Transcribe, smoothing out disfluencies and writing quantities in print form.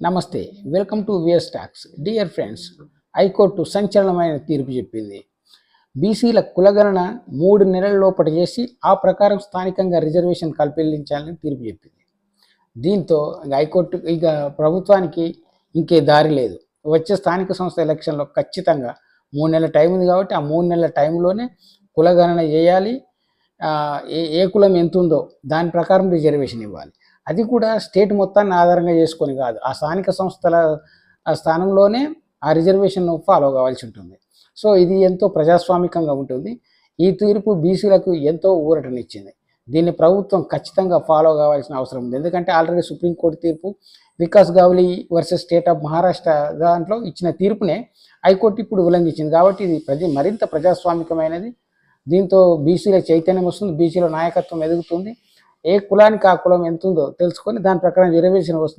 నమస్తే, welcome to VS talks. Dear friends, high court సంచలనమైన తీర్పు చెప్పింది. బీసీల కులగణన 3 నెలల లోపల చేసి ఆ ప్రకారం స్థానికంగా రిజర్వేషన్ కల్పించాలని తీర్పు చెప్పింది. దీంతో హైకోర్టు ప్రభుత్వానికి ఇంకే దారి లేదు. వచ్చే స్థానిక సంస్థ ఎలక్షన్లో ఖచ్చితంగా 3 నెలల టైం ఉంది కాబట్టి ఆ 3 నెలల టైంలోనే కులగణన చేయాలి. ఏ కులం ఎంత ఉందో దాని ప్రకారం రిజర్వేషన్ ఇవ్వాలి. అది కూడా స్టేట్ మొత్తాన్ని ఆధారంగా చేసుకొని కాదు, ఆ స్థానిక సంస్థల స్థానంలోనే ఆ రిజర్వేషన్ ఫాలో కావాల్సి ఉంటుంది. సో ఇది ఎంతో ప్రజాస్వామికంగా ఉంటుంది. ఈ తీర్పు బీసీలకు ఎంతో ఊరటనిచ్చింది. దీన్ని ప్రభుత్వం ఖచ్చితంగా ఫాలో కావాల్సిన అవసరం ఉంది. ఎందుకంటే ఆల్రెడీ సుప్రీంకోర్టు తీర్పు Vikas Gauli versus state of Maharashtra దాంట్లో ఇచ్చిన తీర్పునే హైకోర్టు ఇప్పుడు ఉల్లంఘించింది. కాబట్టి ఇది మరింత ప్రజాస్వామికమైనది. దీంతో బీసీల చైతన్యం వస్తుంది, బీసీల నాయకత్వం ఎదుగుతుంది. ఏ కులానికి ఆ కులం ఎంత ఉందో తెలుసుకొని దాని ప్రకారం రిజర్వేషన్ వస్తుంది.